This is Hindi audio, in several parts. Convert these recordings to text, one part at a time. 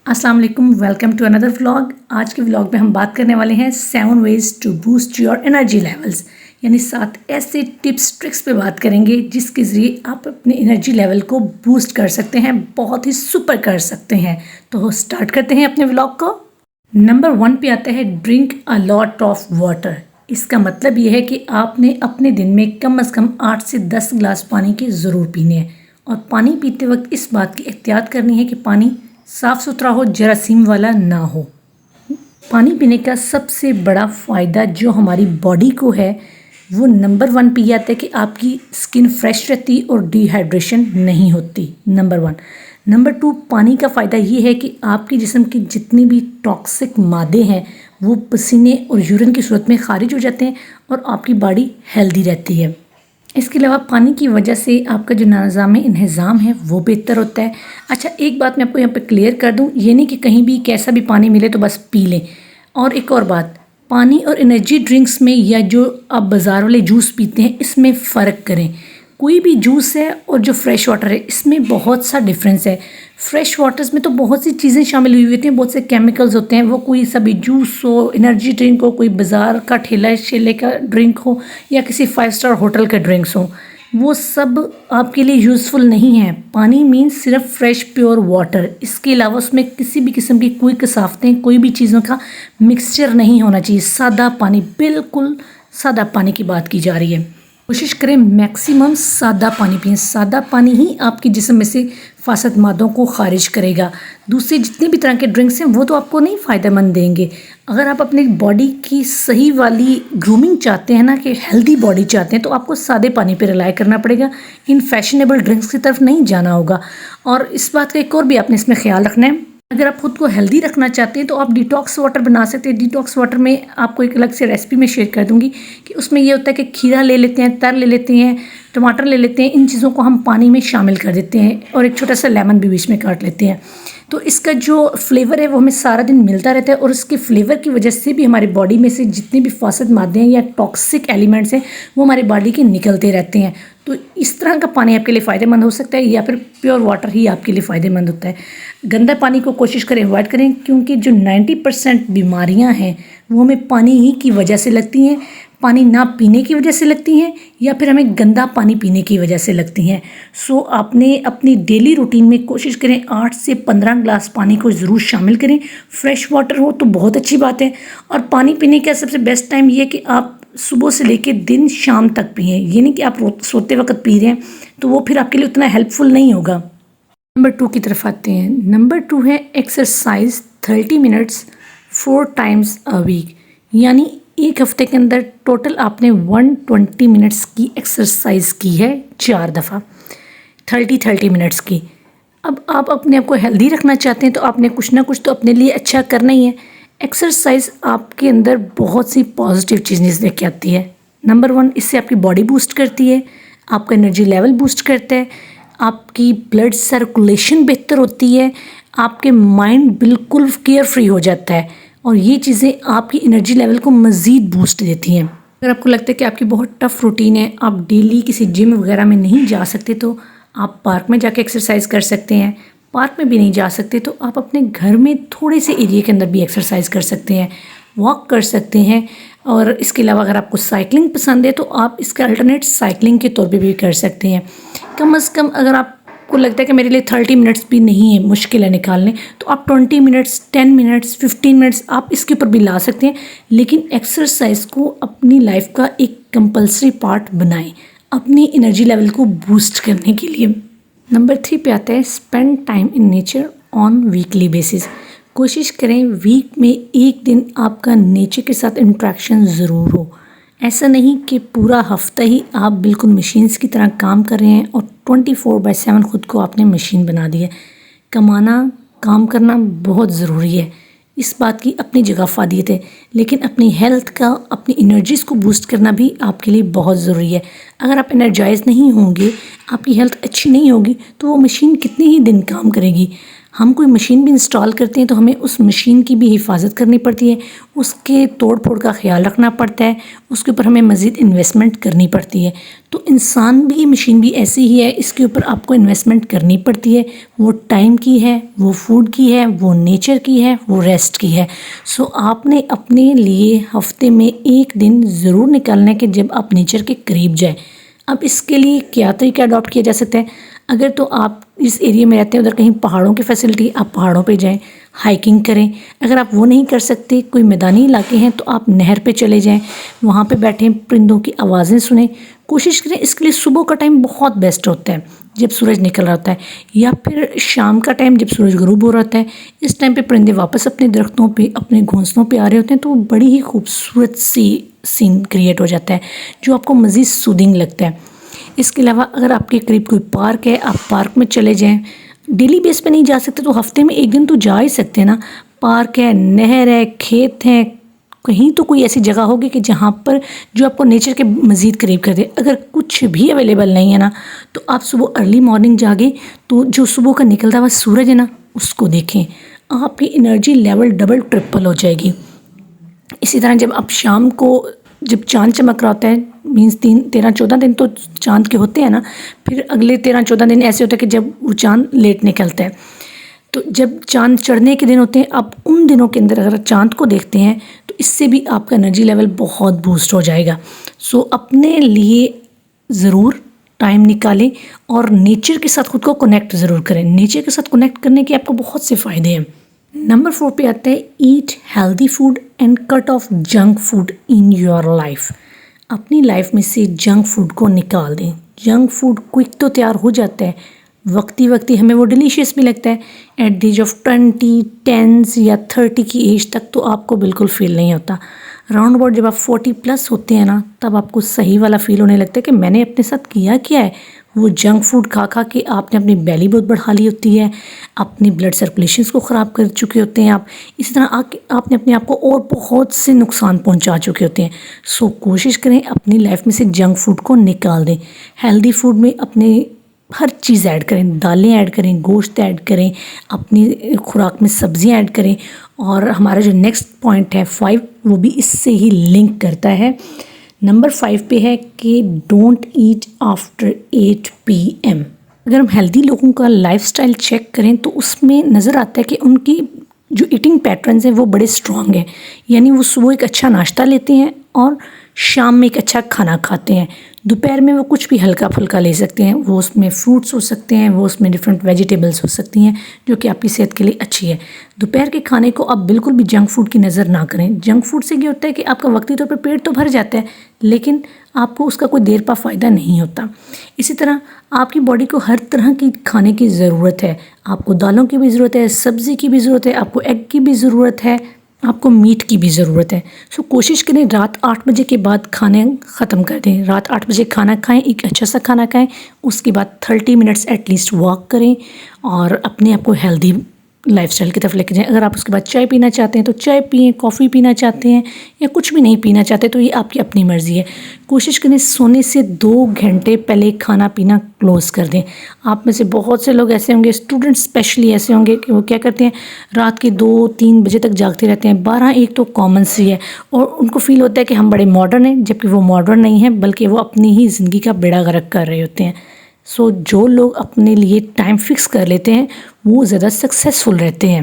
अस्सलाम वालेकुम, वेलकम टू अनदर व्लॉग। आज के व्लॉग में हम बात करने वाले हैं 7 ways to boost your energy levels, यानी 7 ऐसे टिप्स ट्रिक्स पे बात करेंगे जिसके ज़रिए आप अपने एनर्जी लेवल को बूस्ट कर सकते हैं, बहुत ही सुपर कर सकते हैं। तो स्टार्ट करते हैं अपने व्लॉग को। नंबर 1 पे आता है drink a lot of water. इसका मतलब ये है कि आपने अपने दिन में कम से कम 8 से 10 गिलास पानी के ज़रूर पीने हैं। और पानी पीते वक्त इस बात की एहतियात करनी है कि पानी साफ़ सुथरा हो, जरासीम वाला ना हो। पानी पीने का सबसे बड़ा फ़ायदा जो हमारी बॉडी को है वो नंबर 1 पे आता है कि आपकी स्किन फ्रेश रहती और डिहाइड्रेशन नहीं होती, नंबर 1। नंबर 2, पानी का फ़ायदा ये है कि आपके जिस्म की जितनी भी टॉक्सिक मादे हैं वो पसीने और यूरिन की सूरत में खारिज हो जाते हैं और आपकी बॉडी हेल्दी रहती है। इसके अलावा पानी की वजह से आपका जो निज़ाम इंहज़ाम है वो बेहतर होता है। अच्छा, एक बात मैं आपको यहाँ पे क्लियर कर दूँ, ये नहीं कि कहीं भी कैसा भी पानी मिले तो बस पी लें। और एक और बात, पानी और एनर्जी ड्रिंक्स में या जो आप बाज़ार वाले जूस पीते हैं इसमें फ़र्क करें। कोई भी जूस है और जो फ्रेश वाटर है इसमें बहुत सा डिफरेंस है। फ्रेश वाटर्स में तो बहुत सी चीज़ें शामिल हुई होती हैं, बहुत से केमिकल्स होते हैं। वो कोई सभी जूस हो, एनर्जी ड्रिंक हो, कोई बाज़ार का ठेला शेले का ड्रिंक हो या किसी 5 स्टार होटल के ड्रिंक्स हो, वो सब आपके लिए यूज़फुल नहीं है। पानी मीन्स सिर्फ फ्रेश प्योर वाटर। इसके अलावा उसमें किसी भी किस्म की कोई कसावटें, कोई भी चीज़ों का मिक्सचर नहीं होना चाहिए। सादा पानी, बिल्कुल सादा पानी की बात की जा रही है। कोशिश करें मैक्सिमम सादा पानी पिएं। सादा पानी ही आपके जिस्म में से फासद मादों को खारिज करेगा। दूसरे जितने भी तरह के ड्रिंक्स हैं वो तो आपको नहीं फ़ायदेमंद देंगे। अगर आप अपनी बॉडी की सही वाली ग्रूमिंग चाहते हैं ना, कि हेल्दी बॉडी चाहते हैं, तो आपको सादे पानी पे रिलाई करना पड़ेगा। इन फैशनेबल ड्रिंक्स की तरफ नहीं जाना होगा। और इस बात का एक और भी आपने इसमें ख्याल रखना है, अगर आप खुद को हेल्दी रखना चाहते हैं तो आप डिटॉक्स वाटर बना सकते हैं। डिटॉक्स वाटर में आपको एक अलग से रेसिपी में शेयर कर दूंगी कि उसमें ये होता है कि खीरा ले लेते हैं, तर ले लेते हैं, टमाटर ले लेते हैं, इन चीज़ों को हम पानी में शामिल कर देते हैं और एक छोटा सा लेमन भी बीच में काट लेते हैं। तो इसका जो फ्लेवर है वो हमें सारा दिन मिलता रहता है और उसके फ्लेवर की वजह से भी हमारी बॉडी में से जितने भी फासद मादे हैं या टॉक्सिक एलिमेंट्स हैं वो हमारी बॉडी के निकलते रहते हैं। तो इस तरह का पानी आपके लिए फ़ायदेमंद हो सकता है या फिर प्योर वाटर ही आपके लिए फ़ायदेमंद होता है। गंदा पानी को कोशिश करें अवॉइड करें, क्योंकि जो 90% बीमारियां हैं वो हमें पानी ही की वजह से लगती हैं। पानी ना पीने की वजह से लगती हैं या फिर हमें गंदा पानी पीने की वजह से लगती हैं। सो आपने अपनी डेली रूटीन में कोशिश करें 8 से 15 गिलास पानी को ज़रूर शामिल करें। फ्रेश वाटर हो तो बहुत अच्छी बात है। और पानी पीने का सबसे बेस्ट टाइम ये है कि आप सुबह से लेकर दिन शाम तक पिएँ। ये नहीं कि आप सोते वक्त पी रहे हैं, तो वो फिर आपके लिए उतना हेल्पफुल नहीं होगा। नंबर 2 की तरफ आते हैं। नंबर 2 है exercise 30 minutes 4 times a week, यानी एक हफ्ते के अंदर टोटल आपने 120 मिनट्स की एक्सरसाइज की है 4 दफ़ा, 30 मिनट्स की। अब आप अपने आप को हेल्दी रखना चाहते हैं तो आपने कुछ ना कुछ तो अपने लिए अच्छा करना ही है। एक्सरसाइज आपके अंदर बहुत सी पॉजिटिव चीज़ें लेके आती है। नंबर 1, इससे आपकी बॉडी बूस्ट करती है, आपका एनर्जी लेवल बूस्ट करता है, आपकी ब्लड सर्कुलेशन बेहतर होती है, आपके माइंड बिल्कुल केयर फ्री हो जाता है और ये चीज़ें आपकी एनर्जी लेवल को मज़ीद बूस्ट देती हैं। अगर आपको लगता है कि आपकी बहुत टफ रूटीन है, आप डेली किसी जिम वगैरह में नहीं जा सकते, तो आप पार्क में जाके एक्सरसाइज कर सकते हैं। पार्क में भी नहीं जा सकते तो आप अपने घर में थोड़े से एरिया के अंदर भी एक्सरसाइज कर सकते हैं, वॉक कर सकते हैं। और इसके अलावा अगर आपको साइकिलिंग पसंद है तो आप इसका अल्टरनेट साइकिलिंग के तौर पे भी कर सकते हैं। कम से कम अगर आपको लगता है कि मेरे लिए 30 मिनट्स भी नहीं है, मुश्किल है निकालने, तो आप 20 मिनट्स, 10 मिनट्स, 15 मिनट्स आप इसके ऊपर भी ला सकते हैं। लेकिन एक्सरसाइज को अपनी लाइफ का एक कंपल्सरी पार्ट बनाएं अपनी एनर्जी लेवल को बूस्ट करने के लिए। नंबर 3 पे आता है spend time in nature on weekly basis. कोशिश करें वीक में एक दिन आपका नेचर के साथ इंट्रैक्शन ज़रूर हो। ऐसा नहीं कि पूरा हफ्ता ही आप बिल्कुल मशीन्स की तरह काम कर रहे हैं और 24/7 ख़ुद को आपने मशीन बना दी है। कमाना, काम करना बहुत ज़रूरी है, इस बात की अपनी जगह फ़ायदे है, लेकिन अपनी हेल्थ का, अपनी एनर्जीज़ को बूस्ट करना भी आपके लिए बहुत ज़रूरी है। अगर आप एनर्जाइज नहीं होंगे, आपकी हेल्थ अच्छी नहीं होगी, तो वो मशीन कितने ही दिन काम करेगी। हम कोई मशीन भी इंस्टॉल करते हैं तो हमें उस मशीन की भी हिफाजत करनी पड़ती है, उसके तोड़ फोड़ का ख्याल रखना पड़ता है, उसके ऊपर हमें मज़ीद इन्वेस्टमेंट करनी पड़ती है। तो इंसान भी, मशीन भी ऐसी ही है, इसके ऊपर आपको इन्वेस्टमेंट करनी पड़ती है। वो टाइम की है, वो फूड की है, वो नेचर की है, वो रेस्ट की है। सो आपने अपने लिए हफ्ते में एक दिन ज़रूर निकालना है कि जब आप नेचर के करीब जाए। अब इसके लिए क्या तरीका अडॉप्ट किया जा सकता है? अगर तो आप इस एरिया में रहते हैं, उधर कहीं पहाड़ों की फैसिलिटी, आप पहाड़ों पे जाएं, हाइकिंग करें। अगर आप वो नहीं कर सकते, कोई मैदानी इलाके हैं, तो आप नहर पे चले जाएं, वहाँ पे बैठें, परिंदों की आवाज़ें सुनें। कोशिश करें, इसके लिए सुबह का टाइम बहुत बेस्ट होता है जब सूरज निकल रहा होता है, या फिर शाम का टाइम जब सूरज गुरूब हो रहा होता है। इस टाइम पे परिंदे वापस अपने दरख्तों पे, अपने घोंसलों पे आ रहे होते हैं, तो वो बड़ी ही खूबसूरत सी सीन क्रिएट हो जाता है जो आपको मज़ीद सूदिंग लगता है। इसके अलावा अगर आपके करीब कोई पार्क है, आप पार्क में चले जाएं। डेली बेस पे नहीं जा सकते तो हफ्ते में एक दिन तो जा ही सकते हैं ना। पार्क है, नहर है, खेत हैं, कहीं तो कोई ऐसी जगह होगी कि जहाँ पर जो आपको नेचर के मज़ीद करीब कर दे। अगर कुछ भी अवेलेबल नहीं है ना, तो आप सुबह अर्ली मॉर्निंग जागे तो जो सुबह का निकलता हुआ सूरज है ना, उसको देखें। आपकी एनर्जी लेवल डबल ट्रिपल हो जाएगी। इसी तरह जब आप शाम को, जब चाँद चमक रहा होता है, मीन्स 13-14 दिन तो चाँद के होते हैं ना, फिर अगले 13-14 दिन ऐसे होता है कि जब वो चाँद लेट निकलता है। तो जब चाँद चढ़ने के दिन होते हैं, आप उन दिनों के अंदर अगर चाँद को देखते हैं तो इससे भी आपका एनर्जी लेवल बहुत बूस्ट हो जाएगा। सो अपने लिए ज़रूर टाइम निकालें और नेचर के साथ खुद को कनेक्ट ज़रूर करें। नेचर के साथ कनेक्ट करने के आपको बहुत से फ़ायदे हैं। नंबर 4 पे आता है eat healthy food and cut off junk food in your life. अपनी लाइफ में से जंक फूड को निकाल दें। जंक फूड क्विक तो तैयार हो जाता है, वक्ती वक्ती हमें वो डिलीशियस भी लगता है। एट द एज ऑफ 20, 10 या 30 की एज तक तो आपको बिल्कुल फील नहीं होता। राउंड अबाउट जब आप 40 प्लस होते हैं ना, तब आपको सही वाला फील होने लगता है कि मैंने अपने साथ किया क्या है। वो जंक फूड खा खा के आपने अपनी बेली बहुत बढ़ा ली होती है, अपनी ब्लड सर्कुलेशंस को ख़राब कर चुके होते हैं आप। इसी तरह आपने अपने आप को और बहुत से नुकसान पहुंचा चुके होते हैं। सो कोशिश करें अपनी लाइफ में से जंक फूड को निकाल दें। हेल्दी फूड में अपने हर चीज़ ऐड करें, दालें ऐड करें, गोश्त ऐड करें, अपनी खुराक में सब्जियां ऐड करें। और हमारा जो नेक्स्ट पॉइंट है 5, वो भी इससे ही लिंक करता है। नंबर 5 पे है कि डोंट ईट आफ्टर 8 PM। अगर हम हेल्दी लोगों का लाइफस्टाइल चेक करें तो उसमें नज़र आता है कि उनकी जो ईटिंग पैटर्न्स हैं वो बड़े स्ट्रॉन्ग हैं। यानी वो सुबह एक अच्छा नाश्ता लेते हैं और शाम में एक अच्छा खाना खाते हैं। दोपहर में वो कुछ भी हल्का फुल्का ले सकते हैं, वो उसमें फ्रूट्स हो सकते हैं, वो उसमें डिफरेंट वेजिटेबल्स हो सकती हैं जो कि आपकी सेहत के लिए अच्छी है। दोपहर के खाने को आप बिल्कुल भी जंक फूड की नज़र ना करें। जंक फूड से ये होता है कि आपका वक्ती तौर पर पेट तो भर जाता है, लेकिन आपको उसका कोई देर पा फ़ायदा नहीं होता। इसी तरह आपकी बॉडी को हर तरह की खाने की ज़रूरत है। आपको दालों की भी ज़रूरत है, सब्ज़ी की भी ज़रूरत है, आपको एग की भी ज़रूरत है, आपको मीट की भी ज़रूरत है। सो कोशिश करें रात 8 बजे के बाद खाने ख़त्म कर दें। रात 8 बजे खाना खाएं, एक अच्छा सा खाना खाएं, उसके बाद 30 मिनट्स एटलीस्ट वॉक करें और अपने आप को हेल्दी लाइफस्टाइल की तरफ लेके जाएं। अगर आप उसके बाद चाय पीना चाहते हैं तो चाय पिएं, कॉफ़ी पीना चाहते हैं या कुछ भी नहीं पीना चाहते तो ये आपकी अपनी मर्ज़ी है। कोशिश करें सोने से 2 घंटे पहले खाना पीना क्लोज़ कर दें। आप में से बहुत से लोग ऐसे होंगे, स्टूडेंट्स स्पेशली ऐसे होंगे कि वो क्या करते हैं, रात के 2-3 बजे तक जागते रहते हैं। 12-1 तो कॉमन सी है और उनको फील होता है कि हम बड़े मॉडर्न हैं, जबकि वो मॉडर्न नहीं है, बल्कि वो अपनी ही ज़िंदगी का बेड़ा गर्क कर रहे होते हैं। सो जो लोग अपने लिए टाइम फिक्स कर लेते हैं वो ज़्यादा सक्सेसफुल रहते हैं।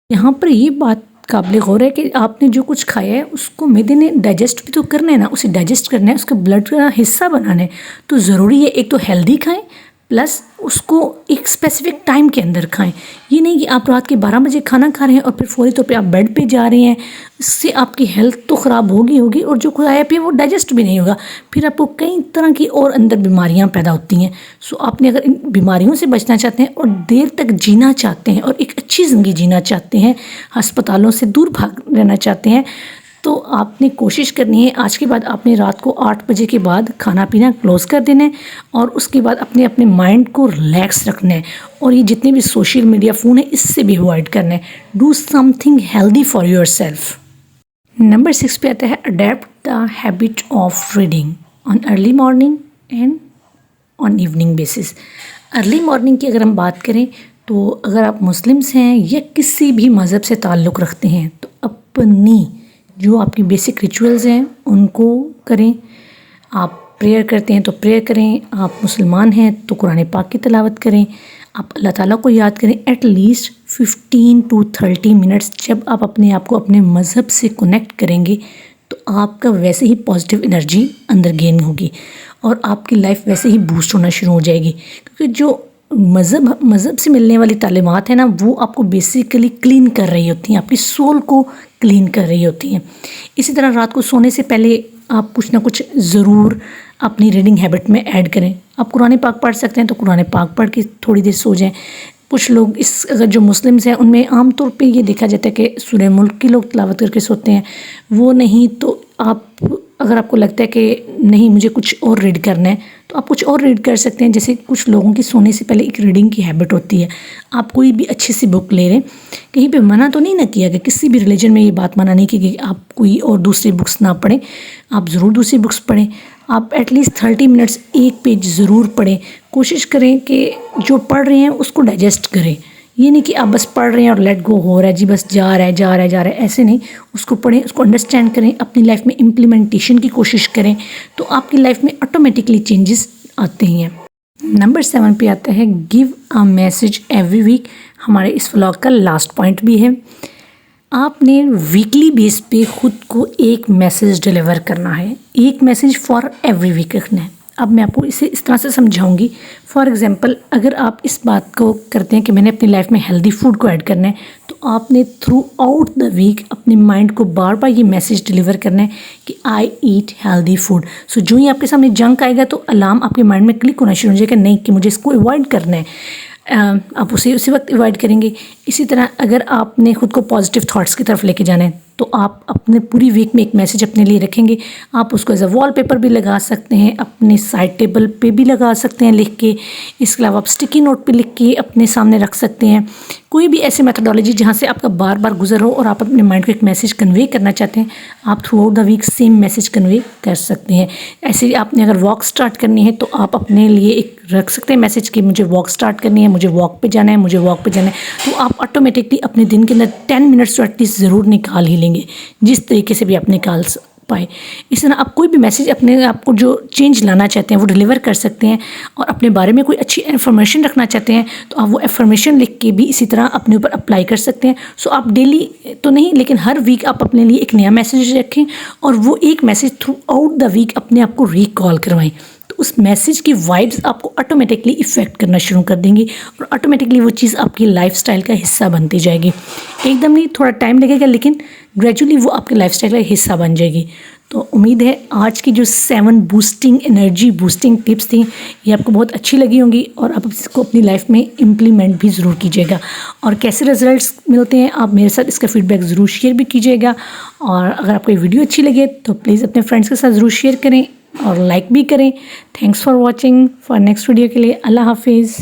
यहाँ पर ये बात काबिल गौर है कि आपने जो कुछ खाया है उसको मैदे ने डाइजेस्ट भी तो करना है ना, उसे डाइजेस्ट करना है, उसका ब्लड का हिस्सा बनाना है। तो ज़रूरी है एक तो हेल्दी खाएं, प्लस उसको एक स्पेसिफिक टाइम के अंदर खाएं। ये नहीं कि आप रात के 12 बजे खाना खा रहे हैं और फिर फौरी तौर पे आप बेड पे जा रहे हैं। इससे आपकी हेल्थ तो ख़राब होगी और जो खाया पिया वो डाइजेस्ट भी नहीं होगा, फिर आपको कई तरह की और अंदर बीमारियां पैदा होती हैं। सो आपने अगर इन बीमारियों से बचना चाहते हैं और देर तक जीना चाहते हैं और एक अच्छी ज़िंदगी जीना चाहते हैं, अस्पतालों से दूर भाग रहना चाहते हैं, तो आपने कोशिश करनी है आज के बाद आपने रात को 8 बजे के बाद खाना पीना क्लोज़ कर देना है और उसके बाद अपने माइंड को रिलैक्स रखना है। और ये जितने भी सोशल मीडिया फ़ोन है इससे भी अवॉइड करना है। Do something healthy for your self. Number 6 पे आता है adapt the habit of reading on early morning and on evening basis. Early morning की अगर हम बात करें तो अगर आप मुस्लिम्स हैं या किसी भी मज़हब से ताल्लुक़ रखते हैं तो अपनी जो आपकी बेसिक रिचुअल्स हैं उनको करें। आप प्रेयर करते हैं तो प्रेयर करें, आप मुसलमान हैं तो कुरान पाक की तिलावत करें, आप अल्लाह ताला को याद करें एटलीस्ट 15 to 30 मिनट्स। जब आप अपने आप को अपने मज़हब से कनेक्ट करेंगे तो आपका वैसे ही पॉजिटिव एनर्जी अंदर गेन होगी और आपकी लाइफ वैसे ही बूस्ट होना शुरू हो जाएगी, क्योंकि जो मज़हब से मिलने वाली तालीमात है ना, वो आपको बेसिकली क्लीन कर रही होती हैं, आपकी सोल को क्लीन कर रही होती हैं। इसी तरह रात को सोने से पहले आप कुछ ना कुछ ज़रूर अपनी रीडिंग हैबिट में ऐड करें। आप कुरान पाक पढ़ सकते हैं तो कुरान पाक पढ़ के थोड़ी देर सो जाएं। कुछ लोग अगर जो मुस्लिम्स हैं उनमें आम तौर पे ये देखा जाता है कि सूरह मुल्क की लोग तिलावत करके सोते हैं, वो नहीं तो आप अगर आपको लगता है कि नहीं मुझे कुछ और रीड करना है तो आप कुछ और रीड कर सकते हैं। जैसे कुछ लोगों की सोने से पहले एक रीडिंग की हैबिट होती है। आप कोई भी अच्छी सी बुक ले लें, कहीं पे मना तो नहीं ना किया गया, किसी भी रिलीजन में ये बात मना नहीं की कि आप कोई और दूसरी बुक्स ना पढ़ें, आप ज़रूर दूसरी बुक्स पढ़ें। आप एटलीस्ट 30 मिनट्स एक पेज ज़रूर पढ़ें। कोशिश करें कि जो पढ़ रहे हैं उसको डाइजेस्ट करें। ये नहीं कि आप बस पढ़ रहे हैं और लेट गो हो रहा है जी, बस जा रहा है, ऐसे नहीं। उसको पढ़ें, उसको अंडरस्टैंड करें, अपनी लाइफ में इम्प्लीमेंटेशन की कोशिश करें तो आपकी लाइफ में ऑटोमेटिकली चेंजेस आते ही हैं। नंबर 7 पे आता है give a message every week. हमारे इस व्लॉग का लास्ट पॉइंट भी है। आपने वीकली बेस पे खुद को एक मैसेज डिलीवर करना है, एक मैसेज फॉर एवरी वीक रखना है। अब मैं आपको इसे इस तरह से समझाऊंगी। फॉर एग्जांपल, अगर आप इस बात को करते हैं कि मैंने अपनी लाइफ में हेल्दी फूड को ऐड करना है तो आपने थ्रू आउट द वीक अपने माइंड को बार बार ये मैसेज डिलीवर करना है कि आई ईट हेल्दी फूड। सो जो ही आपके सामने जंक आएगा तो अलार्म आपके माइंड में क्लिक होना शुरू हो जाएगा, नहीं कि मुझे इसको अवॉइड करना है, आप उसी वक्त अवॉइड करेंगे। इसी तरह अगर आपने खुद को पॉजिटिव थॉट्स की तरफ लेके जाना है तो आप अपने पूरी वीक में एक मैसेज अपने लिए रखेंगे। आप उसको एज अ वॉलपेपर भी लगा सकते हैं, अपने साइड टेबल पे भी लगा सकते हैं लिख के। इसके अलावा आप स्टिकी नोट पे लिख के अपने सामने रख सकते हैं। कोई भी ऐसी मेथोडोलॉजी जहाँ से आपका बार बार गुजर हो और आप अपने माइंड को एक मैसेज कन्वे करना चाहते हैं, आप throughout the week same message convey कर सकते हैं। ऐसे ही आपने अगर वॉक स्टार्ट करनी है तो आप अपने लिए एक रख सकते हैं मैसेज कि मुझे वॉक स्टार्ट करनी है, मुझे वॉक पे जाना है, मुझे वॉक पे जाना है। तो आप ऑटोमेटिकली अपने दिन के अंदर 10 मिनट्स तो एटलीस्ट ज़रूर निकाल ही लेंगे, जिस तरीके से भी आप निकाल पाए। इस तरह आप कोई भी मैसेज अपने आप को जो चेंज लाना चाहते हैं वो डिलीवर कर सकते हैं। और अपने बारे में कोई अच्छी इन्फॉर्मेशन रखना चाहते हैं तो आप वो इन्फॉर्मेशन लिख के भी इसी तरह अपने ऊपर अप्लाई कर सकते हैं। सो आप डेली तो नहीं लेकिन हर वीक आप अपने लिए एक नया मैसेज रखें और वो एक message throughout the week अपने आप को रिकॉल करवाएं। तो उस मैसेज की वाइब्स आपको ऑटोमेटिकली इफ़ेक्ट करना शुरू कर देंगी और ऑटोमेटिकली वो चीज़ आपकी लाइफस्टाइल का हिस्सा बनती जाएगी। एकदम नहीं, थोड़ा टाइम लगेगा लेकिन ग्रेजुअली वो आपके लाइफस्टाइल का हिस्सा बन जाएगी। तो उम्मीद है आज की जो 7 बूस्टिंग एनर्जी बूस्टिंग टिप्स थी ये आपको बहुत अच्छी लगी होंगी और आप इसको अपनी लाइफ में इम्प्लीमेंट भी ज़रूर कीजिएगा। और कैसे रिजल्ट्स मिलते हैं आप मेरे साथ इसका फीडबैक ज़रूर शेयर भी कीजिएगा। और अगर आपको ये वीडियो अच्छी लगे तो प्लीज़ अपने फ्रेंड्स के साथ ज़रूर शेयर करें और लाइक भी करें। Thanks for watching. For next video के लिए अल्लाह हाफिज़।